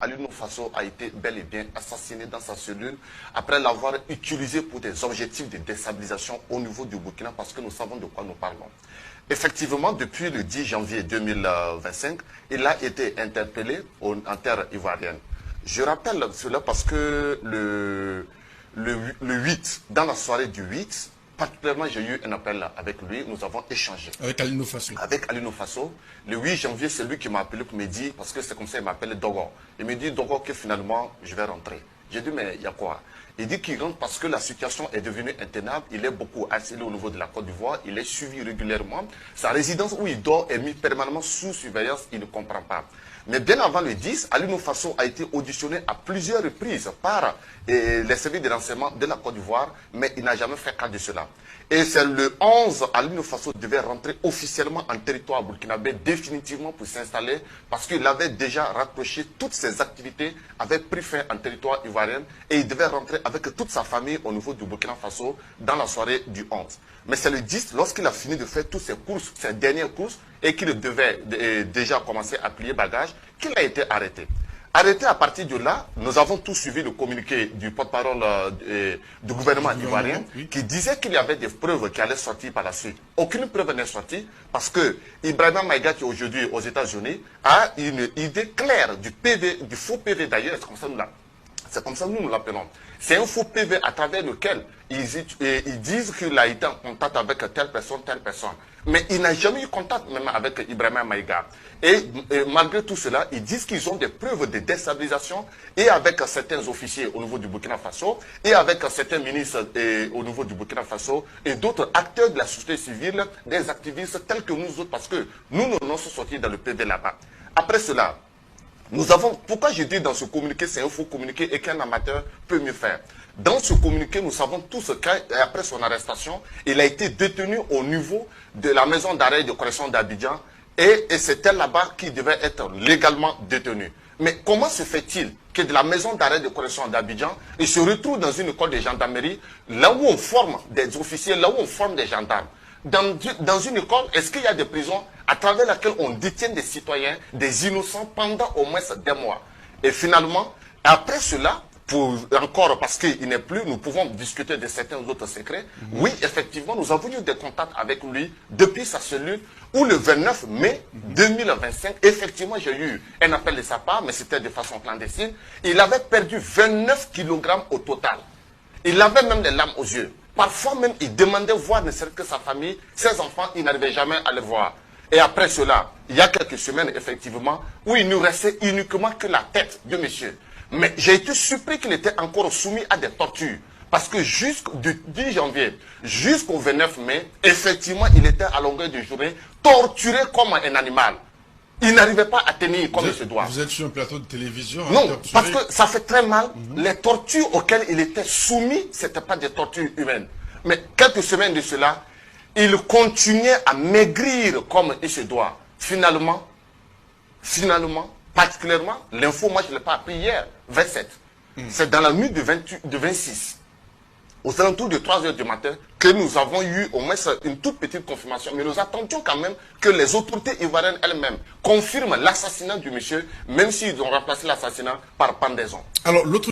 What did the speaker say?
Alioune Faso a été bel et bien assassiné dans sa cellule après l'avoir utilisé pour des objectifs de déstabilisation au niveau du Burkina parce que nous savons de quoi nous parlons. Effectivement, depuis le 10 janvier 2025, il a été interpellé en terre ivoirienne. Je rappelle cela parce que le 8, dans la soirée du 8, particulièrement, j'ai eu un appel avec lui, nous avons échangé. Avec Alioune Faso. Avec Alioune Faso. Le 8 janvier, c'est lui qui m'a appelé pour me dire, parce que c'est comme ça qu'il m'appelle Dogo. Il me dit, Dogo, que finalement, je vais rentrer. J'ai dit, mais il y a quoi? Il dit qu'il rentre parce que la situation est devenue intenable. Il est beaucoup harcelé au niveau de la Côte d'Ivoire. Il est suivi régulièrement. Sa résidence où il dort est mise permanemment sous surveillance. Il ne comprend pas. Mais bien avant le 10, Alioune Faso a été auditionné à plusieurs reprises par les services de renseignement de la Côte d'Ivoire, mais il n'a jamais fait cas de cela. Et c'est le 11, Alioune Faso devait rentrer officiellement en territoire burkinabé définitivement pour s'installer parce qu'il avait déjà rapproché toutes ses activités, avait pris fin en territoire ivoirien et il devait rentrer avec toute sa famille au niveau du Burkina Faso dans la soirée du 11. Mais c'est le 10, lorsqu'il a fini de faire toutes ses courses, ses dernières courses, et qu'il devait déjà commencer à plier bagages, qu'il a été arrêté. Arrêté à partir de là, nous avons tous suivi le communiqué du porte-parole du gouvernement ivoirien qui disait qu'il y avait des preuves qui allaient sortir par la suite. Aucune preuve n'est sortie parce que Ibrahima Maïga, qui est aujourd'hui aux États-Unis, a une idée claire du PV, du faux PV d'ailleurs, c'est comme ça que nous l'appelons. C'est un faux PV à travers lequel ils disent qu'il a été en contact avec telle personne. Mais il n'a jamais eu contact même avec Ibrahima Maïga. Et malgré tout cela, ils disent qu'ils ont des preuves de déstabilisation et avec certains officiers au niveau du Burkina Faso et avec certains ministres au niveau du Burkina Faso et d'autres acteurs de la société civile, des activistes tels que nous autres, parce que nous sommes sortis dans le PV là-bas. Après cela, nous avons, pourquoi je dis dans ce communiqué, c'est un faux communiqué et qu'un amateur peut mieux faire. Dans ce communiqué, nous savons tous qu'après son arrestation, il a été détenu au niveau de la maison d'arrêt de correction d'Abidjan et c'était là-bas qu'il devait être légalement détenu. Mais comment se fait-il que de la maison d'arrêt de correction d'Abidjan, il se retrouve dans une école de gendarmerie, là où on forme des officiers, là où on forme des gendarmes? Dans une école, est-ce qu'il y a des prisons à travers lesquelles on détient des citoyens, des innocents pendant au moins des mois? Et finalement, après cela, encore parce qu'il n'est plus, nous pouvons discuter de certains autres secrets. Oui, effectivement, nous avons eu des contacts avec lui depuis sa cellule où le 29 mai 2025, effectivement, j'ai eu un appel de sa part, mais c'était de façon clandestine. Il avait perdu 29 kg au total. Il avait même des larmes aux yeux. Parfois même, il demandait voir ne serait-ce que sa famille, ses enfants, il n'arrivait jamais à les voir. Et après cela, il y a quelques semaines, effectivement, où il nous restait uniquement que la tête de monsieur. Mais j'ai été surpris qu'il était encore soumis à des tortures. Parce que du 10 janvier jusqu'au 29 mai, effectivement, il était à longueur de journée torturé comme un animal. Il n'arrivait pas à tenir comme il se doit. Vous êtes sur un plateau de télévision. Non, parce que ça fait très mal. Les tortures auxquelles il était soumis, ce n'étaient pas des tortures humaines. Mais quelques semaines de cela, il continuait à maigrir comme il se doit. Finalement, particulièrement, l'info, moi je ne l'ai pas appris hier, 27. C'est dans la nuit de 26. Aux alentours de 3 h du matin, que nous avons eu au moins une toute petite confirmation. Mais nous attendions quand même que les autorités ivoiriennes elles-mêmes confirment l'assassinat du monsieur, même s'ils ont remplacé l'assassinat par pendaison. Alors, l'autre